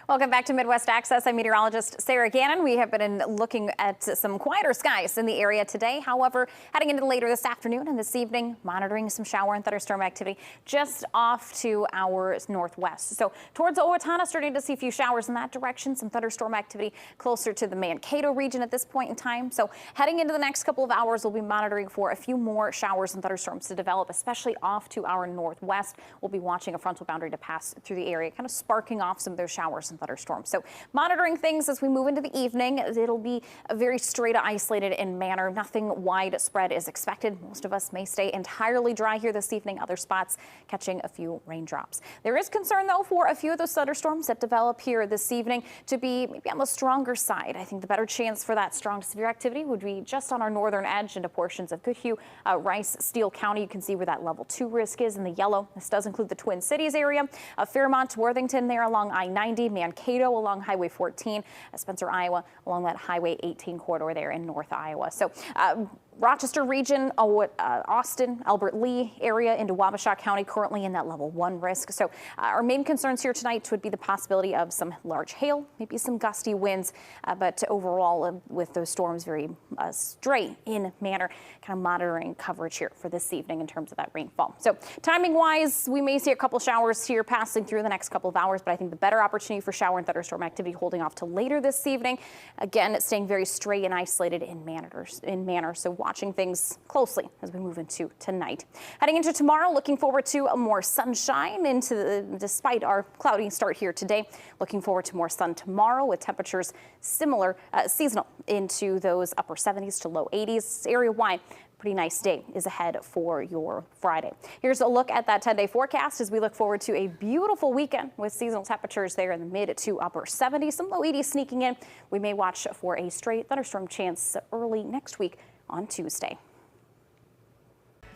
Welcome back to Midwest Access. I'm meteorologist Sarah Gannon. We have been looking at some quieter skies in the area today. However, heading into later this afternoon and this evening, monitoring some shower and thunderstorm activity just off to our northwest. So towards Owatonna, starting to see a few showers in that direction, some thunderstorm activity closer to the Mankato region at this point in time. So heading into the next couple of hours, we'll be monitoring for a few more showers and thunderstorms to develop, especially off to our northwest. We'll be watching a frontal boundary to pass through the area, kind of sparking off some of those showers and thunderstorms. So monitoring things as we move into the evening. It'll be a very straight, isolated in manner. Nothing widespread is expected. Most of us may stay entirely dry here this evening. Other spots catching a few raindrops. There is concern, though, for a few of those thunderstorms that develop here this evening to be maybe on the stronger side. I think the better chance for that strong to severe activity would be just on our northern edge into portions of Goodhue, Rice, Steele County. You can see where that level 2 risk is in the yellow. This does include the Twin Cities area, Fairmont, Worthington there along I-90, Mankato along Highway 14, Spencer, Iowa along that Highway 18 corridor there in North Iowa. So Rochester region, Austin, Albert Lee area into Wabasha County currently in that level 1 risk. So our main concerns here tonight would be the possibility of some large hail, maybe some gusty winds, but overall with those storms very straight in manner, kind of monitoring coverage here for this evening in terms of that rainfall. So timing wise, we may see a couple showers here passing through the next couple of hours, but I think the better opportunity for shower and thunderstorm activity holding off to later this evening. Again, it's staying very straight and isolated in manner. So watching things closely as we move into tonight. Heading into tomorrow, looking forward to more sunshine despite our cloudy start here today. Looking forward to more sun tomorrow with temperatures similar seasonal into those upper 70s to low 80s area-wide. Pretty nice day is ahead for your Friday. Here's a look at that 10-day forecast as we look forward to a beautiful weekend with seasonal temperatures there in the mid to upper 70s, some low 80s sneaking in. We may watch for a straight thunderstorm chance early next week on Tuesday.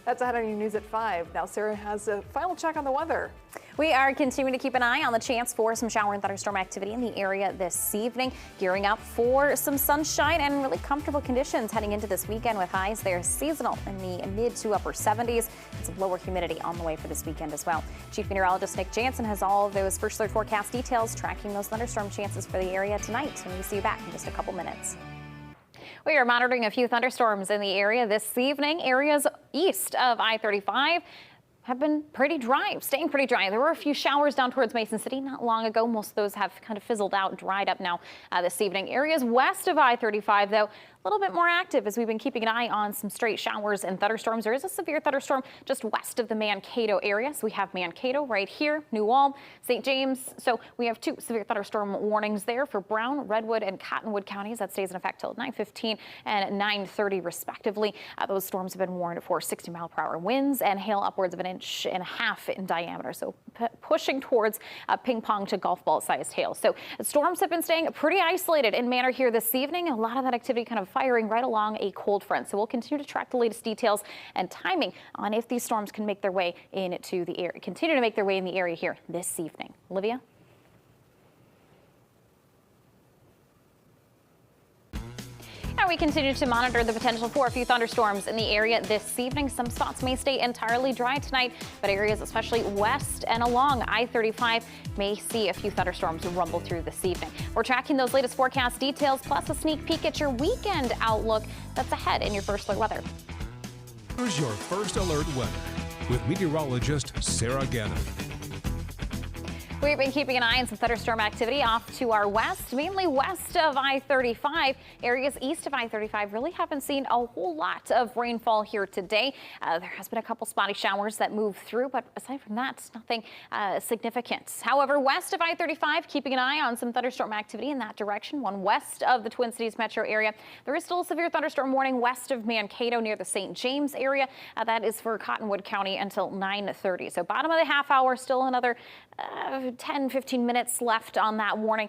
That's ahead on your news at 5. Now Sarah has a final check on the weather. We are continuing to keep an eye on the chance for some shower and thunderstorm activity in the area this evening, gearing up for some sunshine and really comfortable conditions heading into this weekend with highs there seasonal in the mid to upper 70s and some lower humidity on the way for this weekend as well. Chief Meteorologist Nick Jansen has all of those first alert forecast details tracking those thunderstorm chances for the area tonight. And we see you back in just a couple minutes. We are monitoring a few thunderstorms in the area this evening. Areas east of I-35 have been pretty dry, staying pretty dry. There were a few showers down towards Mason City not long ago. Most of those have kind of fizzled out, dried up now this evening. Areas west of I-35, though, a little bit more active as we've been keeping an eye on some straight showers and thunderstorms. There is a severe thunderstorm just west of the Mankato area. So we have Mankato right here, New Ulm, St. James. So we have 2 severe thunderstorm warnings there for Brown, Redwood, and Cottonwood counties. That stays in effect till 9:15 and 9:30 respectively. Those storms have been warned for 60-mile-per-hour winds and hail upwards of 1.5 inches in diameter. So pushing towards ping pong to golf ball sized hail. So storms have been staying pretty isolated in manner here this evening. A lot of that activity kind of firing right along a cold front. So we'll continue to track the latest details and timing on if these storms can make their way into the area, continue to make their way in the area here this evening. Olivia? Now we continue to monitor the potential for a few thunderstorms in the area this evening. Some spots may stay entirely dry tonight, but areas especially west and along I-35 may see a few thunderstorms rumble through this evening. We're tracking those latest forecast details plus a sneak peek at your weekend outlook that's ahead in your first alert weather. Here's your first alert weather with meteorologist Sarah Gannon. We've been keeping an eye on some thunderstorm activity off to our west, mainly west of I-35. Areas east of I-35 really haven't seen a whole lot of rainfall here today. There has been a couple spotty showers that move through, but aside from that, nothing significant. However, west of I-35, keeping an eye on some thunderstorm activity in that direction. One west of the Twin Cities metro area. There is still a severe thunderstorm warning west of Mankato near the St. James area. That is for Cottonwood County until 9:30. So bottom of the half hour, still another 10-15 minutes left on that warning.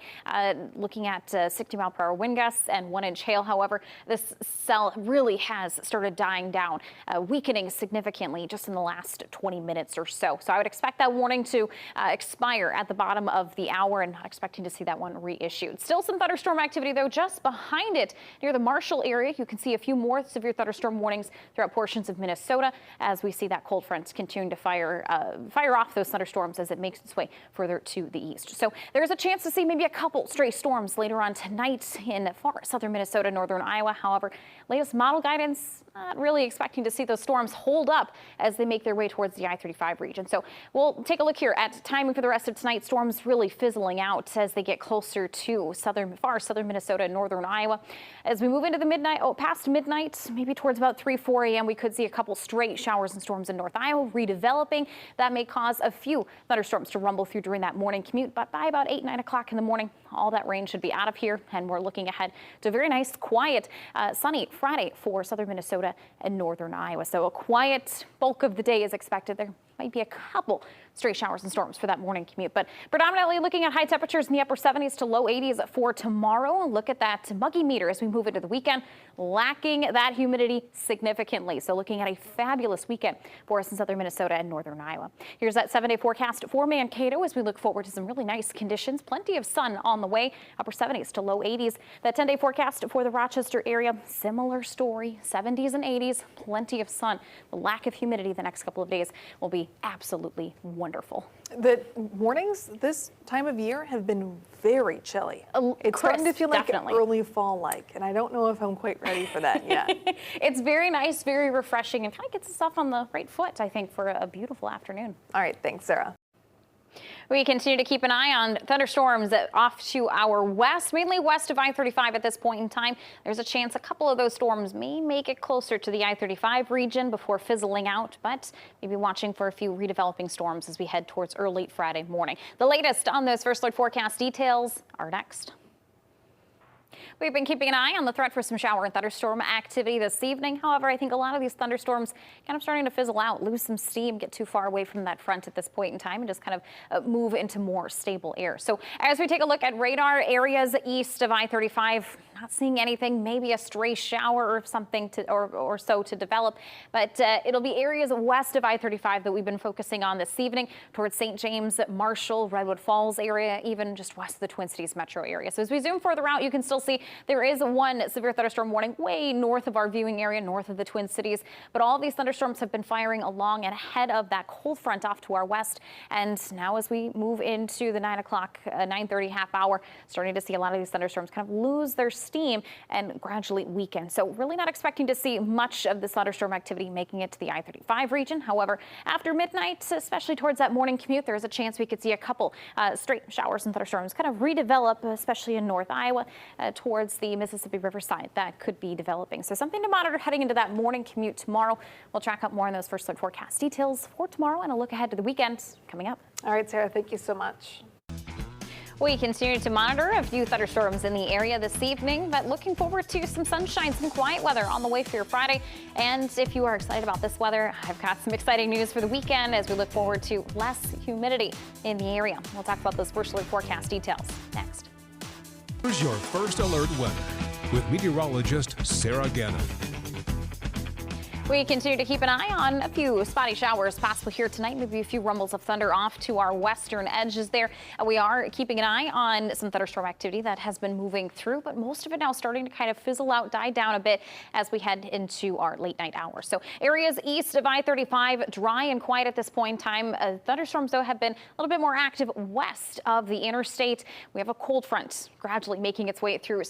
Looking at 60-mile-per-hour wind gusts and 1-inch hail. However, this cell really has started dying down, weakening significantly just in the last 20 minutes or so. So I would expect that warning to expire at the bottom of the hour and not expecting to see that one reissued. Still some thunderstorm activity, though, just behind it near the Marshall area. You can see a few more severe thunderstorm warnings throughout portions of Minnesota as we see that cold front continuing to fire off those thunderstorms as it makes its way further further to the east. So there's a chance to see maybe a couple stray storms later on tonight in far southern Minnesota, northern Iowa. However, latest model guidance, not really expecting to see those storms hold up as they make their way towards the I-35 region. So we'll take a look here at timing for the rest of tonight. Storms really fizzling out as they get closer to far southern Minnesota and northern Iowa. As we move into the past midnight, maybe towards about 3-4 a.m., we could see a couple straight showers and storms in North Iowa redeveloping. That may cause a few thunderstorms to rumble through during that morning commute, but by about 8-9 o'clock in the morning, all that rain should be out of here, and we're looking ahead to a very nice, quiet, sunny Friday for southern Minnesota and northern Iowa. So a quiet bulk of the day is expected. There might be a couple stray showers and storms for that morning commute, but predominantly looking at high temperatures in the upper 70s to low 80s for tomorrow. Look at that muggy meter as we move into the weekend, lacking that humidity significantly. So looking at a fabulous weekend for us in southern Minnesota and northern Iowa. Here's that 7-day forecast for Mankato as we look forward to some really nice conditions. Plenty of sun on the way, upper 70s to low 80s. That 10-day forecast for the Rochester area, similar story, 70s and 80s, plenty of sun. The lack of humidity the next couple of days will be absolutely wonderful. The mornings this time of year have been very chilly. It's starting to feel like early fall-like, and I don't know if I'm quite ready for that yet. It's very nice, very refreshing, and kind of gets us off on the right foot, I think, for a beautiful afternoon. All right, thanks, Sarah. We continue to keep an eye on thunderstorms off to our west, mainly west of I-35 at this point in time. There's a chance a couple of those storms may make it closer to the I-35 region before fizzling out, but maybe watching for a few redeveloping storms as we head towards early Friday morning. The latest on those first alert forecast details are next. We've been keeping an eye on the threat for some shower and thunderstorm activity this evening. However, I think a lot of these thunderstorms kind of starting to fizzle out, lose some steam, get too far away from that front at this point in time, and just kind of move into more stable air. So as we take a look at radar areas east of I-35, not seeing anything, maybe a stray shower or something or so to develop, but it'll be areas west of I-35 that we've been focusing on this evening towards St. James, Marshall, Redwood Falls area, even just west of the Twin Cities metro area. So as we zoom further out, you can still see there is one severe thunderstorm warning way north of our viewing area, north of the Twin Cities. But all of these thunderstorms have been firing along and ahead of that cold front off to our west. And now as we move into the 9 o'clock, 9:30 half hour, starting to see a lot of these thunderstorms kind of lose their steam and gradually weaken. So really not expecting to see much of this thunderstorm activity making it to the I-35 region. However, after midnight, especially towards that morning commute, there is a chance we could see a couple straight showers and thunderstorms kind of redevelop, especially in North Iowa, towards the Mississippi River side that could be developing. So something to monitor heading into that morning commute tomorrow. We'll track up more on those first alert forecast details for tomorrow and a look ahead to the weekend coming up. All right, Sarah, thank you so much. We continue to monitor a few thunderstorms in the area this evening, but looking forward to some sunshine, some quiet weather on the way for your Friday. And if you are excited about this weather, I've got some exciting news for the weekend as we look forward to less humidity in the area. We'll talk about those first alert forecast details next. Here's your first alert weather with meteorologist Sarah Gannon. We continue to keep an eye on a few spotty showers possible here tonight, maybe a few rumbles of thunder off to our western edges there. We are keeping an eye on some thunderstorm activity that has been moving through, but most of it now starting to kind of fizzle out, die down a bit as we head into our late night hours. So areas east of I-35 dry and quiet at this point in time. Thunderstorms, though, have been a little bit more active west of the interstate. We have a cold front gradually making its way through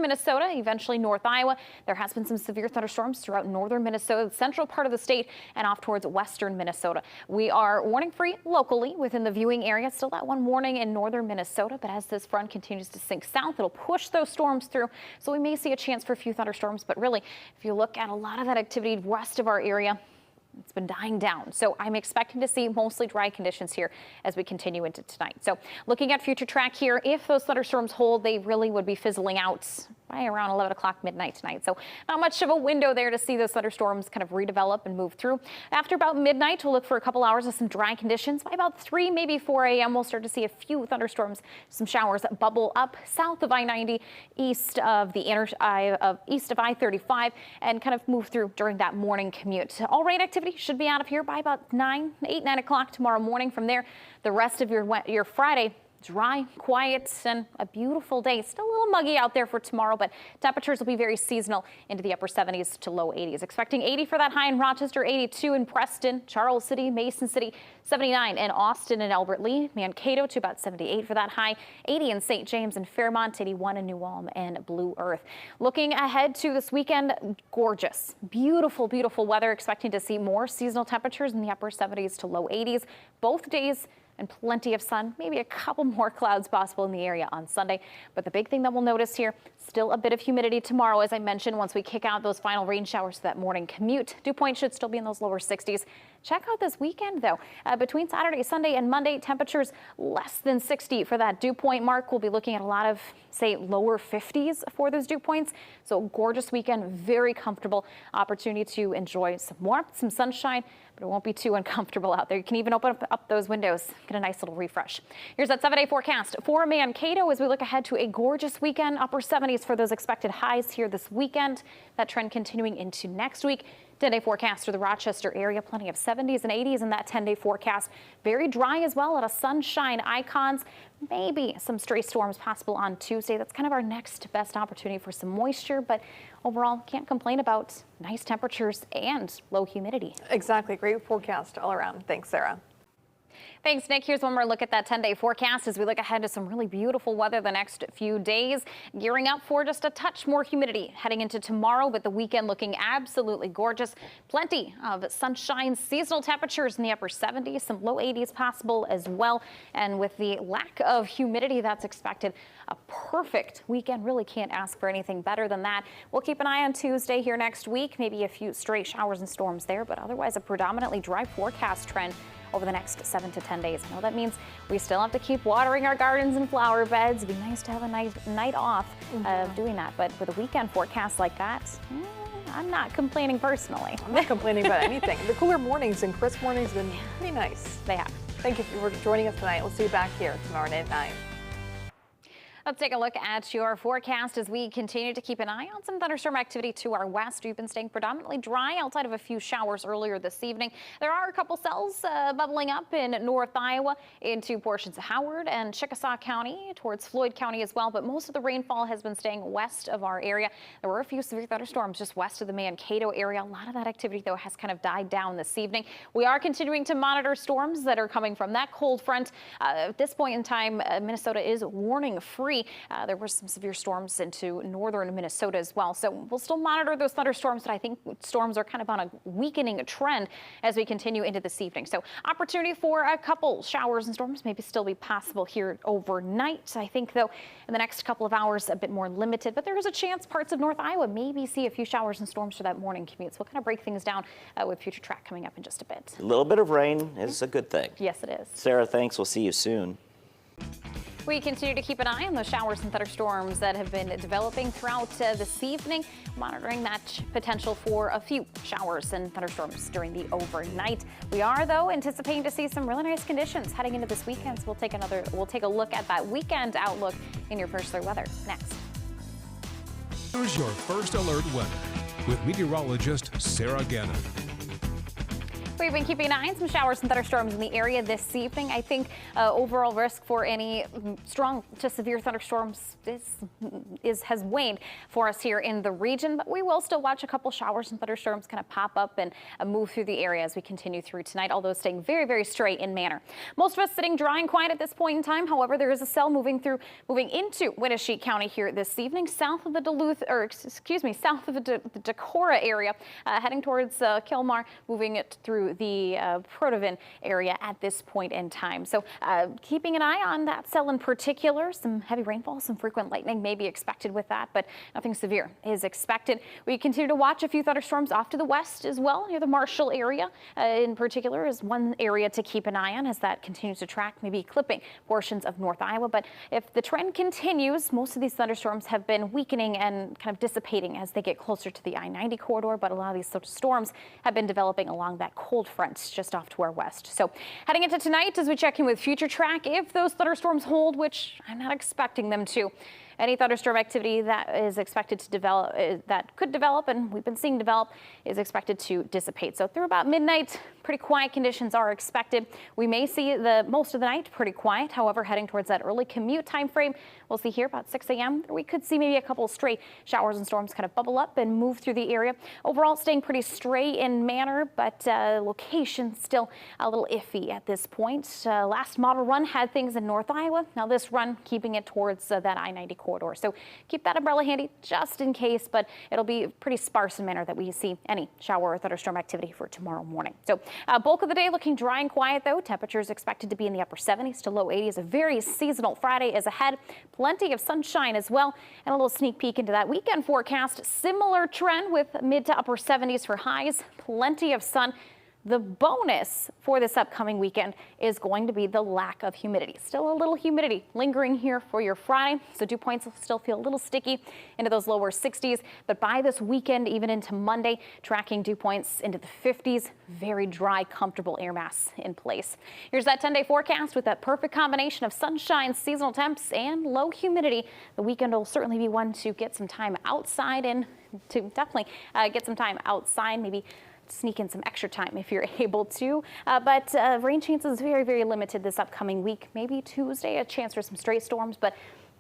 Minnesota, eventually North Iowa. There has been some severe thunderstorms throughout northern Minnesota, the central part of the state, and off towards western Minnesota. We are warning free locally within the viewing area. Still that one warning in northern Minnesota, but as this front continues to sink south, it'll push those storms through. So we may see a chance for a few thunderstorms, but really, if you look at a lot of that activity west of our area, it's been dying down. So I'm expecting to see mostly dry conditions here as we continue into tonight. So looking at future track here, if those thunderstorms hold, they really would be fizzling out by around 11 o'clock midnight tonight. So not much of a window there to see those thunderstorms kind of redevelop and move through. After about midnight, we'll look for a couple hours of some dry conditions. By about 3, maybe 4 a.m., we'll start to see a few thunderstorms, some showers bubble up south of I-90, east of I-35, and kind of move through during that morning commute. All rain activity should be out of here by about 8, 9 o'clock tomorrow morning. From there, the rest of your Friday dry, quiet, and a beautiful day. Still a little muggy out there for tomorrow, but temperatures will be very seasonal into the upper 70s to low 80s. Expecting 80 for that high in Rochester, 82 in Preston, Charles City, Mason City, 79 in Austin and Albert Lee, Mankato to about 78 for that high, 80 in St. James and Fairmont, 81 in New Ulm and Blue Earth. Looking ahead to this weekend, gorgeous, beautiful, beautiful weather. Expecting to see more seasonal temperatures in the upper 70s to low 80s both days, and plenty of sun, maybe a couple more clouds possible in the area on Sunday. But the big thing that we'll notice here, still a bit of humidity tomorrow, as I mentioned, once we kick out those final rain showers for that morning commute. Dew point should still be in those lower 60s. Check out this weekend, though. Between Saturday, Sunday, and Monday, temperatures less than 60 for that dew point mark. We'll be looking at a lot of, say, lower 50s for those dew points. So gorgeous weekend, very comfortable opportunity to enjoy some warmth, some sunshine, but it won't be too uncomfortable out there. You can even open up those windows, get a nice little refresh. Here's that 7-day forecast for Mankato as we look ahead to a gorgeous weekend. Upper 70s for those expected highs here this weekend. That trend continuing into next week. 10-day forecast for the Rochester area, plenty of 70s and 80s in that 10-day forecast. Very dry as well, a lot of sunshine icons. Maybe some stray storms possible on Tuesday. That's kind of our next best opportunity for some moisture, but overall can't complain about nice temperatures and low humidity. Exactly. Great forecast all around. Thanks, Sarah. Thanks, Nick. Here's one more look at that 10-day forecast as we look ahead to some really beautiful weather the next few days. Gearing up for just a touch more humidity heading into tomorrow, but the weekend looking absolutely gorgeous. Plenty of sunshine, seasonal temperatures in the upper 70s, some low 80s possible as well. And with the lack of humidity that's expected, a perfect weekend. Really can't ask for anything better than that. We'll keep an eye on Tuesday here next week. Maybe a few stray showers and storms there, but otherwise a predominantly dry forecast trend over the next 7 to 10 days. I know that means we still have to keep watering our gardens and flower beds. It'd be nice to have a night off of doing that. But with a weekend forecast like that, I'm not complaining personally. I'm not complaining about anything. The cooler mornings and crisp mornings have been pretty nice. They have. Thank you for joining us tonight. We'll see you back here tomorrow night at 9. Let's take a look at your forecast as we continue to keep an eye on some thunderstorm activity to our west. We've been staying predominantly dry outside of a few showers earlier this evening. There are a couple cells bubbling up in North Iowa into portions of Howard and Chickasaw County towards Floyd County as well, but most of the rainfall has been staying west of our area. There were a few severe thunderstorms just west of the Mankato area. A lot of that activity, though, has kind of died down this evening. We are continuing to monitor storms that are coming from that cold front. At this point in time, Minnesota is warning free. There were some severe storms into northern Minnesota as well. So we'll still monitor those thunderstorms, but I think storms are kind of on a weakening trend as we continue into this evening. So opportunity for a couple showers and storms maybe still be possible here overnight. I think, though, in the next couple of hours, a bit more limited, but there is a chance parts of North Iowa maybe see a few showers and storms for that morning commute. So we'll kind of break things down with Future Track coming up in just a bit. A little bit of rain is a good thing. Yes, it is. Sarah, thanks. We'll see you soon. We continue to keep an eye on those showers and thunderstorms that have been developing throughout this evening, monitoring that potential for a few showers and thunderstorms during the overnight. We are, though, anticipating to see some really nice conditions heading into this weekend. So we'll take a look at that weekend outlook in your First Alert Weather next. Here's your First Alert Weather with meteorologist Sarah Gannon. We've been keeping an eye on some showers and thunderstorms in the area this evening. I think overall risk for any strong to severe thunderstorms has waned for us here in the region, but we will still watch a couple showers and thunderstorms kind of pop up and move through the area as we continue through tonight, although staying very, very straight in manner. Most of us sitting dry and quiet at this point in time. However, there is a cell moving into Winneshiek County here this evening, south of the south of the Decorah area, heading towards Kilmar, moving it through the Protivin area at this point in time. So keeping an eye on that cell in particular. Some heavy rainfall, some frequent lightning may be expected with that, but nothing severe is expected. We continue to watch a few thunderstorms off to the west as well, near the Marshall area in particular is one area to keep an eye on as that continues to track, maybe clipping portions of North Iowa. But if the trend continues, most of these thunderstorms have been weakening and kind of dissipating as they get closer to the I-90 corridor, but a lot of these storms have been developing along that cold front just off to our west. So heading into tonight as we check in with Future Track, if those thunderstorms hold, which I'm not expecting them to, any thunderstorm activity that is expected to develop, that could develop, and we've been seeing develop, is expected to dissipate. So through about midnight, pretty quiet conditions are expected. We may see the most of the night pretty quiet. However, heading towards that early commute time frame, we'll see here about 6 a.m. We could see maybe a couple of stray showers and storms kind of bubble up and move through the area. Overall, staying pretty stray in manner, but location still a little iffy at this point. Last model run had things in North Iowa. Now this run keeping it towards that I-90 corridor. So keep that umbrella handy just in case, but it'll be pretty sparse in manner that we see any shower or thunderstorm activity for tomorrow morning. So bulk of the day looking dry and quiet, though. Temperatures expected to be in the upper 70s to low 80s. A very seasonal Friday is ahead. Plenty of sunshine as well, and a little sneak peek into that weekend forecast. Similar trend with mid to upper 70s for highs. Plenty of sun. The bonus for this upcoming weekend is going to be the lack of humidity. Still a little humidity lingering here for your Friday, so dew points will still feel a little sticky into those lower 60s. But by this weekend, even into Monday, tracking dew points into the 50s. Very dry, comfortable air mass in place. Here's that 10-day forecast with that perfect combination of sunshine, seasonal temps, and low humidity. The weekend will certainly be one to get some time outside and to definitely get some time outside, maybe sneak in some extra time if you're able to, but rain chances very, very limited this upcoming week. Maybe Tuesday, a chance for some stray storms, but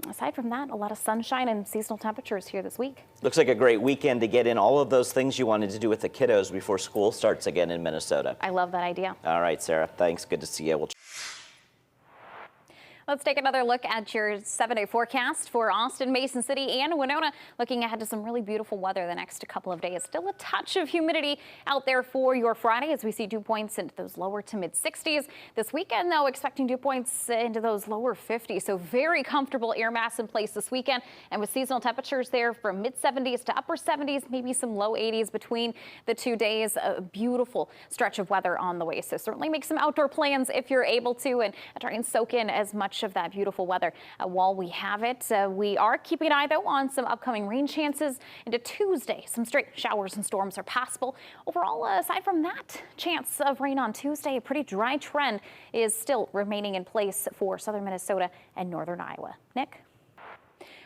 aside from that, a lot of sunshine and seasonal temperatures here this week. Looks like a great weekend to get in all of those things you wanted to do with the kiddos before school starts again in Minnesota. I love that idea. All right, Sarah, thanks. Good to see you. Let's take another look at your 7-day forecast for Austin, Mason City, and Winona. Looking ahead to some really beautiful weather the next couple of days. Still a touch of humidity out there for your Friday as we see dew points into those lower to mid 60s. This weekend, though, expecting dew points into those lower 50s. So very comfortable air mass in place this weekend. And with seasonal temperatures there from mid 70s to upper 70s, maybe some low 80s between the 2 days. A beautiful stretch of weather on the way. So certainly make some outdoor plans if you're able to, and try and soak in as much of that beautiful weather while we have it. We are keeping an eye, though, on some upcoming rain chances into Tuesday. Some straight showers and storms are possible. Overall, aside from that chance of rain on Tuesday, a pretty dry trend is still remaining in place for southern Minnesota and northern Iowa. Nick?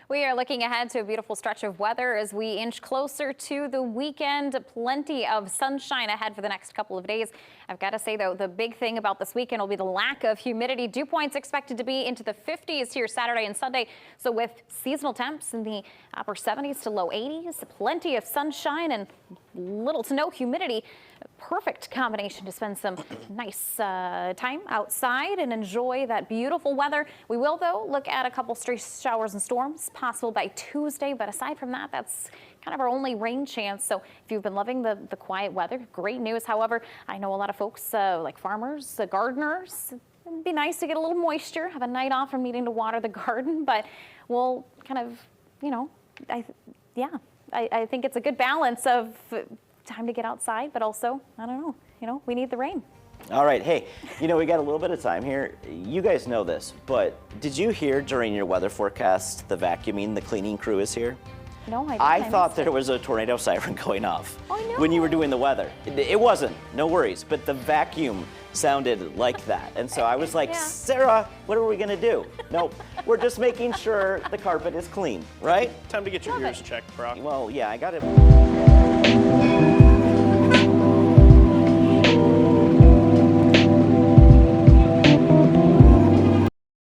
We are looking ahead to a beautiful stretch of weather as we inch closer to the weekend. Plenty of sunshine ahead for the next couple of days. I've got to say, though, the big thing about this weekend will be the lack of humidity. Dew points expected to be into the 50s here Saturday and Sunday. So with seasonal temps in the upper 70s to low 80s, plenty of sunshine and little to no humidity. Perfect combination to spend some nice time outside and enjoy that beautiful weather. We will, though, look at a couple stray showers and storms possible by Tuesday. But aside from that, that's kind of our only rain chance. So if you've been loving the quiet weather, great news. However, I know a lot of folks like farmers, gardeners. It'd be nice to get a little moisture, have a night off from needing to water the garden. But we'll kind of, I think it's a good balance of time to get outside, but also, I don't know, we need the rain. All right. Hey, we got a little bit of time here. You guys know this, but did you hear during your weather forecast the vacuuming, the cleaning crew is here? No, I didn't. I thought there was a tornado siren going off when you were doing the weather. It wasn't. No worries. But the vacuum sounded like that. And so I was like, Sarah, what are we going to do? Nope. We're just making sure the carpet is clean, right? Time to get your ears checked, Brock. Well, yeah, I got it.